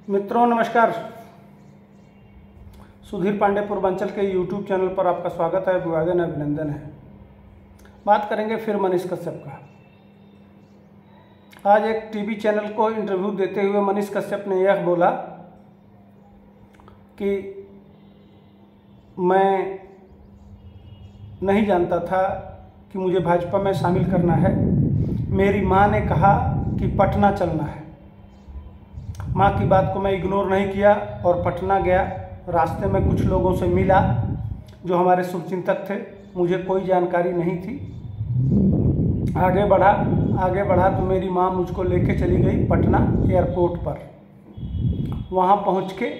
मित्रों नमस्कार। सुधीर पांडे पूर्वांचल के यूट्यूब चैनल पर आपका स्वागत है, अभिवादन अभिनंदन है। बात करेंगे फिर मनीष कश्यप का। आज एक टीवी चैनल को इंटरव्यू देते हुए मनीष कश्यप ने यह बोला कि मैं नहीं जानता था कि मुझे भाजपा में शामिल करना है। मेरी माँ ने कहा कि पटना चलना है। माँ की बात को मैं इग्नोर नहीं किया और पटना गया। रास्ते में कुछ लोगों से मिला जो हमारे शुभचिंतक थे, मुझे कोई जानकारी नहीं थी। आगे बढ़ा तो मेरी माँ मुझको लेके चली गई पटना एयरपोर्ट पर। वहाँ पहुँच के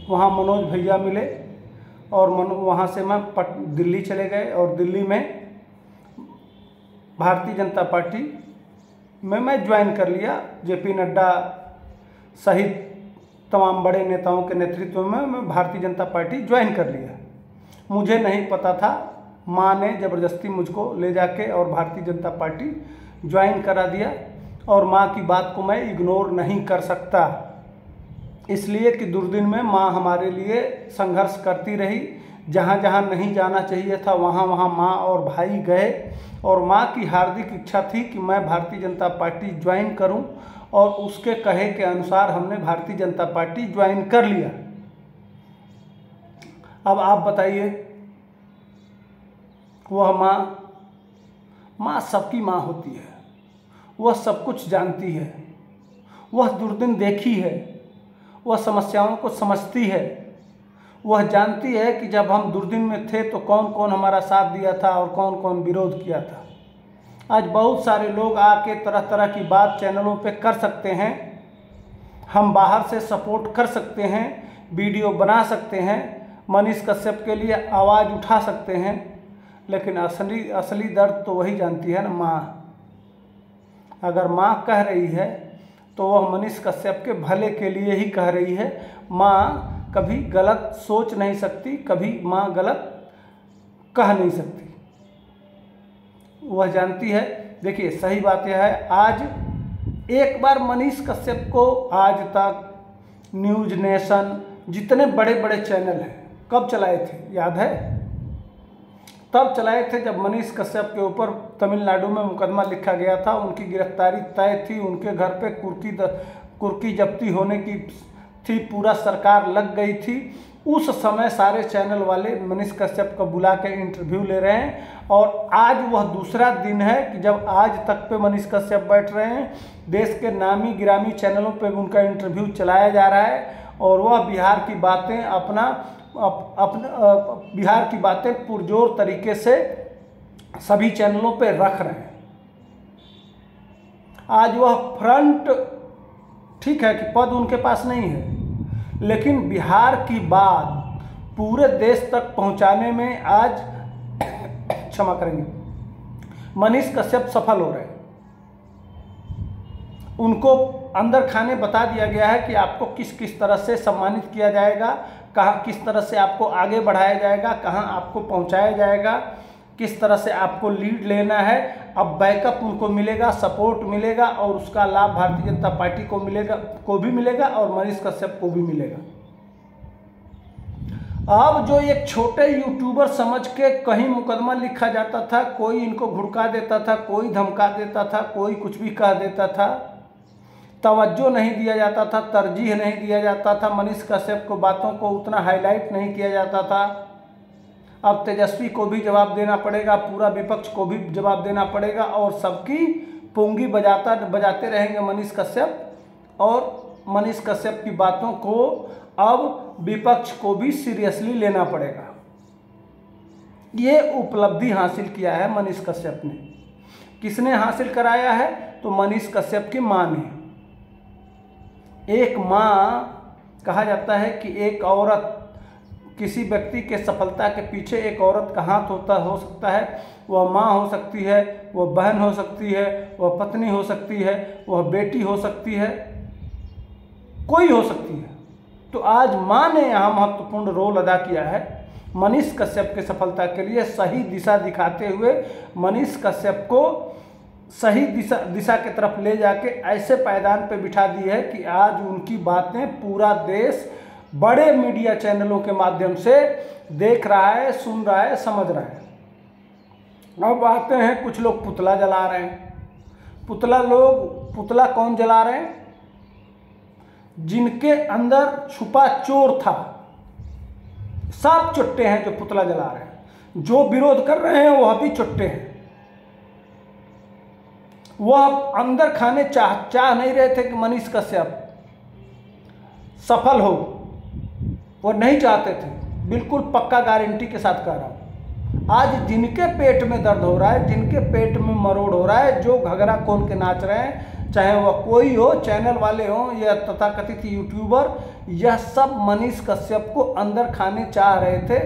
वहाँ मनोज भैया मिले और वहाँ से मैं दिल्ली चले गए और दिल्ली में भारतीय जनता पार्टी में मैं ज्वाइन कर लिया। जेपी नड्डा सहित तमाम बड़े नेताओं के नेतृत्व में मैं भारतीय जनता पार्टी ज्वाइन कर लिया। मुझे नहीं पता था, माँ ने ज़बरदस्ती मुझको ले जाके और भारतीय जनता पार्टी ज्वाइन करा दिया। और माँ की बात को मैं इग्नोर नहीं कर सकता, इसलिए कि दुर्दिन में माँ हमारे लिए संघर्ष करती रही। जहाँ जहाँ नहीं जाना चाहिए था वहाँ वहाँ माँ और भाई गए और माँ की हार्दिक इच्छा थी कि मैं भारतीय जनता पार्टी ज्वाइन करूं और उसके कहे के अनुसार हमने भारतीय जनता पार्टी ज्वाइन कर लिया। अब आप बताइए, वह माँ सबकी माँ होती है, वह सब कुछ जानती है, वह दुर्दिन देखी है, वह समस्याओं को समझती है, वह जानती है कि जब हम दुर्दिन में थे तो कौन कौन हमारा साथ दिया था और कौन कौन विरोध किया था। आज बहुत सारे लोग आके तरह तरह की बात चैनलों पे कर सकते हैं, हम बाहर से सपोर्ट कर सकते हैं, वीडियो बना सकते हैं, मनीष कश्यप के लिए आवाज़ उठा सकते हैं, लेकिन असली दर्द तो वही जानती है ना, माँ। अगर माँ कह रही है तो वह मनीष कश्यप के भले के लिए ही कह रही है। माँ कभी गलत सोच नहीं सकती, कभी माँ गलत कह नहीं सकती, वह जानती है। देखिए सही बात यह है, आज एक बार मनीष कश्यप को आज तक न्यूज़ नेशन जितने बड़े बड़े चैनल हैं कब चलाए थे याद है? तब चलाए थे जब मनीष कश्यप के ऊपर तमिलनाडु में मुकदमा लिखा गया था, उनकी गिरफ्तारी तय थी, उनके घर पे कुर्की जब्ती होने की थी, पूरा सरकार लग गई थी। उस समय सारे चैनल वाले मनीष कश्यप को बुला के इंटरव्यू ले रहे हैं और आज वह दूसरा दिन है कि जब आज तक पे मनीष कश्यप बैठ रहे हैं। देश के नामी गिरामी चैनलों पे उनका इंटरव्यू चलाया जा रहा है और वह बिहार की बातें पुरजोर तरीके से सभी चैनलों पे रख रहे हैं। आज वह फ्रंट, ठीक है कि पद उनके पास नहीं है, लेकिन बिहार की बात पूरे देश तक पहुंचाने में आज क्षमा करेंगे मनीष कश्यप सफल हो रहे हैं। उनको अंदर खाने बता दिया गया है कि आपको किस किस तरह से सम्मानित किया जाएगा, कहाँ किस तरह से आपको आगे बढ़ाया जाएगा, कहाँ आपको पहुंचाया जाएगा, किस तरह से आपको लीड लेना है। अब बैकअप उनको मिलेगा, सपोर्ट मिलेगा और उसका लाभ भारतीय जनता पार्टी को भी मिलेगा और मनीष कश्यप को भी मिलेगा। अब जो एक छोटे यूट्यूबर समझ के कहीं मुकदमा लिखा जाता था, कोई इनको घुड़का देता था, कोई धमका देता था, कोई कुछ भी कह देता था, तवज्जो नहीं दिया जाता था, तरजीह नहीं दिया जाता था, मनीष कश्यप को बातों को उतना हाईलाइट नहीं किया जाता था। अब तेजस्वी को भी जवाब देना पड़ेगा, पूरा विपक्ष को भी जवाब देना पड़ेगा और सबकी पुंगी बजाते रहेंगे मनीष कश्यप। और मनीष कश्यप की बातों को अब विपक्ष को भी सीरियसली लेना पड़ेगा। ये उपलब्धि हासिल किया है मनीष कश्यप ने। किसने हासिल कराया है? तो मनीष कश्यप की माँ ने। एक माँ, कहा जाता है कि एक औरत, किसी व्यक्ति के सफलता के पीछे एक औरत का हाथ हो सकता है। वह माँ हो सकती है, वह बहन हो सकती है, वह पत्नी हो सकती है, वह बेटी हो सकती है, कोई हो सकती है। तो आज माँ ने यहाँ महत्वपूर्ण रोल अदा किया है मनीष कश्यप के सफलता के लिए। सही दिशा दिखाते हुए मनीष कश्यप को सही दिशा की तरफ ले जाके ऐसे पायदान पे बिठा दी है कि आज उनकी बातें पूरा देश बड़े मीडिया चैनलों के माध्यम से देख रहा है, सुन रहा है, समझ रहा है। अब आते हैं कुछ लोग पुतला जला रहे हैं। पुतला कौन जला रहे हैं? जिनके अंदर छुपा चोर था, सब चुट्टे हैं जो पुतला जला रहे हैं। जो विरोध कर रहे हैं वह भी चुट्टे हैं। वह अंदर खाने चाह नहीं रहे थे कि मनीष कश्यप सफल हो, वो नहीं चाहते थे। बिल्कुल पक्का गारंटी के साथ कह रहा हूँ। आज जिनके पेट में दर्द हो रहा है, जिनके पेट में मरोड़ हो रहा है, जो घघरा खोल के नाच रहे हैं, चाहे वह कोई हो, चैनल वाले हों या तथाकथित यूट्यूबर, यह सब मनीष कश्यप को अंदर खाने चाह रहे थे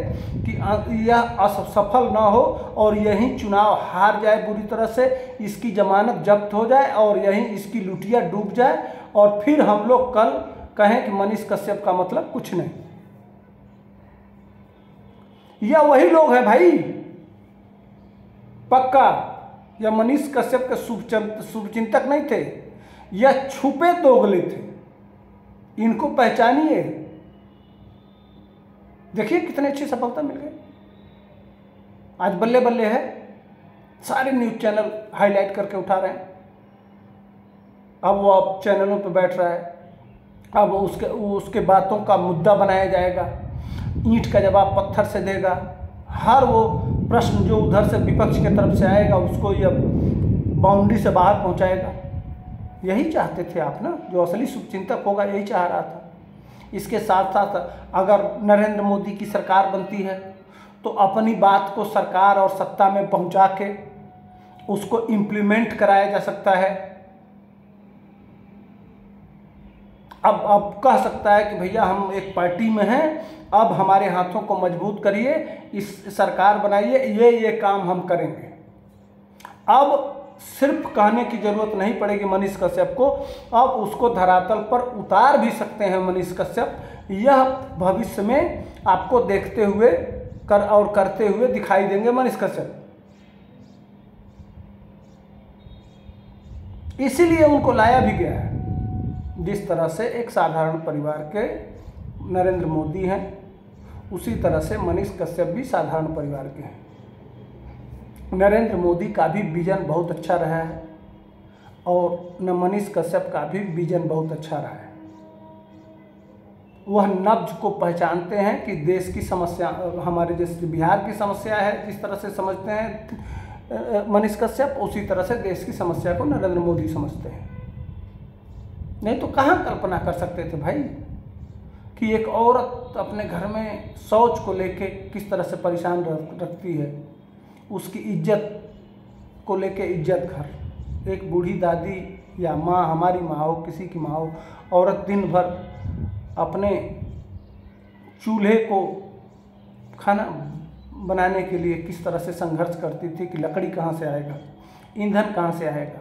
कि यह असफल ना हो और यही चुनाव हार जाए बुरी तरह से, इसकी जमानत जब्त हो जाए और यहीं इसकी लुटिया डूब जाए और फिर हम लोग कल कहें कि मनीष कश्यप का मतलब कुछ नहीं। यह वही लोग हैं भाई, पक्का। यह मनीष कश्यप के शुभचिंतक नहीं थे, यह छुपे दोगले थे। इनको पहचानिए। देखिए कितनी अच्छी सफलता मिल गई। आज बल्ले बल्ले है, सारे न्यूज चैनल हाईलाइट करके उठा रहे हैं। अब वो अब चैनलों पे बैठ रहा है, अब उसके बातों का मुद्दा बनाया जाएगा, ईंट का जवाब पत्थर से देगा। हर वो प्रश्न जो उधर से विपक्ष की तरफ से आएगा उसको ये बाउंड्री से बाहर पहुंचाएगा। यही चाहते थे आप ना, जो असली शुभचिंतक होगा यही चाह रहा था। इसके साथ साथ अगर नरेंद्र मोदी की सरकार बनती है तो अपनी बात को सरकार और सत्ता में पहुंचा के उसको इम्प्लीमेंट कराया जा सकता है। अब कह सकता है कि भैया हम एक पार्टी में हैं, अब हमारे हाथों को मजबूत करिए, इस सरकार बनाइए, ये काम हम करेंगे। अब सिर्फ कहने की जरूरत नहीं पड़ेगी मनीष कश्यप को, अब उसको धरातल पर उतार भी सकते हैं मनीष कश्यप। यह भविष्य में आपको देखते हुए करते हुए दिखाई देंगे मनीष कश्यप। इसीलिए उनको लाया भी गया है। जिस तरह से एक साधारण परिवार के नरेंद्र मोदी हैं, उसी तरह से मनीष कश्यप भी साधारण परिवार के हैं। नरेंद्र मोदी का भी विजन बहुत अच्छा रहा है और मनीष कश्यप का भी विजन बहुत अच्छा रहा है। वह नब्ज को पहचानते हैं कि देश की समस्या, हमारे जैसे बिहार की समस्या है, जिस तरह से समझते हैं मनीष कश्यप, उसी तरह से देश की समस्या को नरेंद्र मोदी समझते हैं। नहीं तो कहाँ कल्पना कर सकते थे भाई कि एक औरत अपने घर में शौच को लेके किस तरह से परेशान रखती है, उसकी इज्जत को लेके इज्जत घर। एक बूढ़ी दादी या माँ, हमारी माँ हो, किसी की माँ हो, औरत दिन भर अपने चूल्हे को खाना बनाने के लिए किस तरह से संघर्ष करती थी कि लकड़ी कहाँ से आएगा, ईंधन कहाँ से आएगा।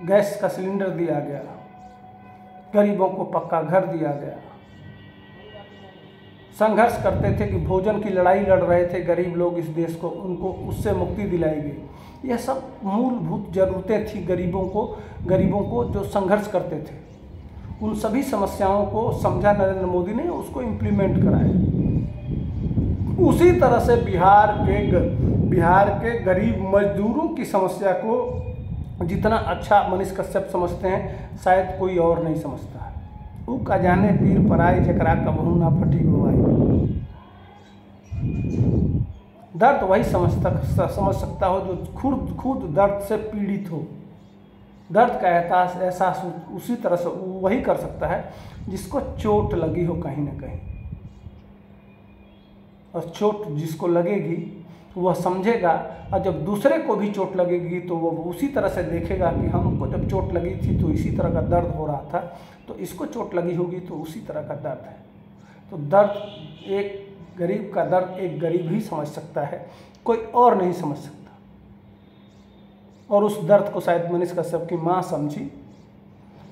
गैस का सिलेंडर दिया गया, गरीबों को पक्का घर दिया गया। संघर्ष करते थे कि भोजन की लड़ाई लड़ रहे थे गरीब लोग इस देश को, उनको उससे मुक्ति दिलाई गई। यह सब मूलभूत ज़रूरतें थी गरीबों को जो संघर्ष करते थे। उन सभी समस्याओं को समझा नरेंद्र मोदी ने, उसको इम्प्लीमेंट कराया। उसी तरह से बिहार के गरीब मजदूरों की समस्या को जितना अच्छा मनीष कश्यप समझते हैं, शायद कोई और नहीं समझता है। ऊ का जाने पीर पराई जकरा कबहू ना फटी गोवाई। दर्द वही समझ सकता हो जो खुद दर्द से पीड़ित हो। दर्द का एहसास उसी तरह से वही कर सकता है जिसको चोट लगी हो कहीं ना कहीं। और चोट जिसको लगेगी वह समझेगा, और जब दूसरे को भी चोट लगेगी तो वो उसी तरह से देखेगा कि हमको जब चोट लगी थी तो इसी तरह का दर्द हो रहा था, तो इसको चोट लगी होगी तो उसी तरह का दर्द है। तो दर्द, एक गरीब का दर्द एक गरीब ही समझ सकता है, कोई और नहीं समझ सकता। और उस दर्द को शायद मनीष कश्यप की माँ समझी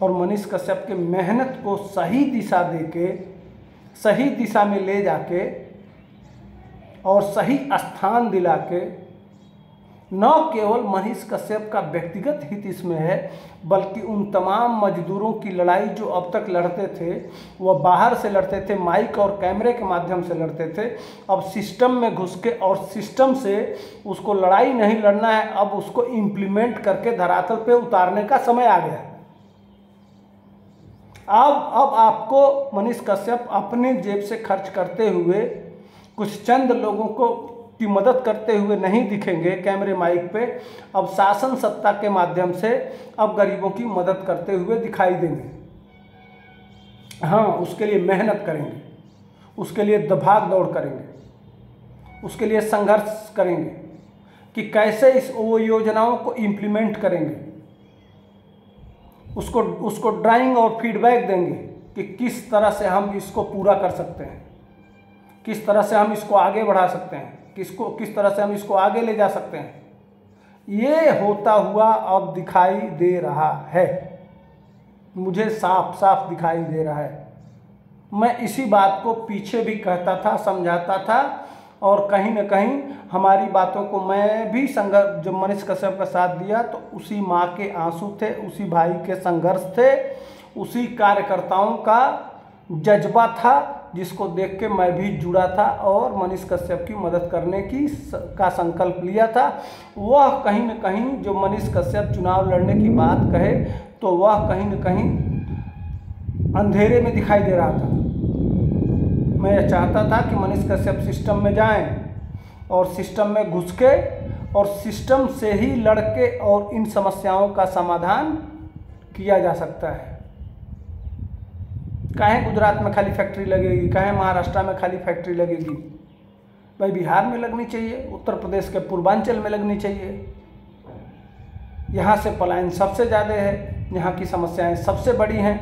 और मनीष कश्यप के मेहनत को सही दिशा देके, सही दिशा में ले जाके और सही स्थान दिला के न केवल मनीष कश्यप का व्यक्तिगत हित इसमें है, बल्कि उन तमाम मजदूरों की लड़ाई जो अब तक लड़ते थे, वह बाहर से लड़ते थे, माइक और कैमरे के माध्यम से लड़ते थे। अब सिस्टम में घुस के और सिस्टम से उसको लड़ाई नहीं लड़ना है, अब उसको इम्प्लीमेंट करके धरातल पे उतारने का समय आ गया। अब आपको मनीष कश्यप अपने जेब से खर्च करते हुए, कुछ चंद लोगों को की मदद करते हुए नहीं दिखेंगे कैमरे माइक पे। अब शासन सत्ता के माध्यम से अब गरीबों की मदद करते हुए दिखाई देंगे। हाँ, उसके लिए मेहनत करेंगे, उसके लिए भाग दौड़ करेंगे, उसके लिए संघर्ष करेंगे कि कैसे वो योजनाओं को इम्प्लीमेंट करेंगे। उसको ड्राइंग और फीडबैक देंगे कि किस तरह से हम इसको पूरा कर सकते हैं, किस तरह से हम इसको आगे बढ़ा सकते हैं, किस तरह से हम इसको आगे ले जा सकते हैं। ये होता हुआ अब दिखाई दे रहा है, मुझे साफ साफ दिखाई दे रहा है। मैं इसी बात को पीछे भी कहता था, समझाता था, और कहीं न कहीं हमारी बातों को मैं भी संघर्ष, जब मनीष कश्यप का साथ दिया तो उसी माँ के आंसू थे, उसी भाई के संघर्ष थे, उसी कार्यकर्ताओं का जज्बा था जिसको देख के मैं भी जुड़ा था और मनीष कश्यप की मदद करने का संकल्प लिया था। वह कहीं न कहीं, जो मनीष कश्यप चुनाव लड़ने की बात कहे तो वह कहीं न कहीं अंधेरे में दिखाई दे रहा था। मैं यह चाहता था कि मनीष कश्यप सिस्टम में जाएं और सिस्टम में घुस के और सिस्टम से ही लड़के और इन समस्याओं का समाधान किया जा सकता है। काहे गुजरात में खाली फैक्ट्री लगेगी, काहे महाराष्ट्र में खाली फैक्ट्री लगेगी? भाई बिहार में लगनी चाहिए, उत्तर प्रदेश के पूर्वांचल में लगनी चाहिए। यहाँ से पलायन सबसे ज़्यादा है, यहाँ की समस्याएं सबसे बड़ी हैं।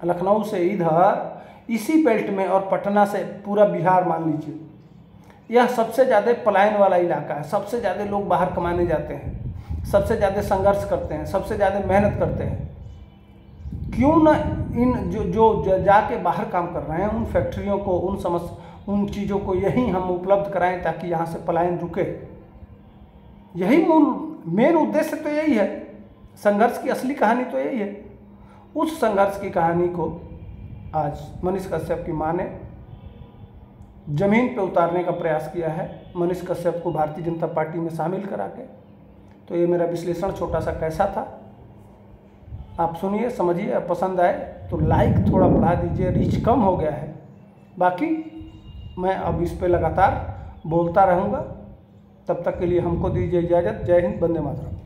लखनऊ से इधर इसी बेल्ट में और पटना से पूरा बिहार मान लीजिए, यह सबसे ज़्यादा पलायन वाला इलाका है। सबसे ज़्यादा लोग बाहर कमाने जाते हैं, सबसे ज़्यादा संघर्ष करते हैं, सबसे ज़्यादा मेहनत करते हैं। क्यों न इन जो जाके बाहर काम कर रहे हैं उन फैक्ट्रियों को, उन चीज़ों को यहीं हम उपलब्ध कराएं ताकि यहाँ से पलायन रुके। यही मेन उद्देश्य तो यही है, संघर्ष की असली कहानी तो यही है। उस संघर्ष की कहानी को आज मनीष कश्यप की माँ ने जमीन पे उतारने का प्रयास किया है, मनीष कश्यप को भारतीय जनता पार्टी में शामिल करा के। तो ये मेरा विश्लेषण छोटा सा कैसा था, आप सुनिए, समझिए, पसंद आए तो लाइक थोड़ा बढ़ा दीजिए, रीच कम हो गया है। बाकी मैं अब इस पे लगातार बोलता रहूँगा। तब तक के लिए हमको दीजिए इजाज़त। जय हिंद, वंदे मातरम।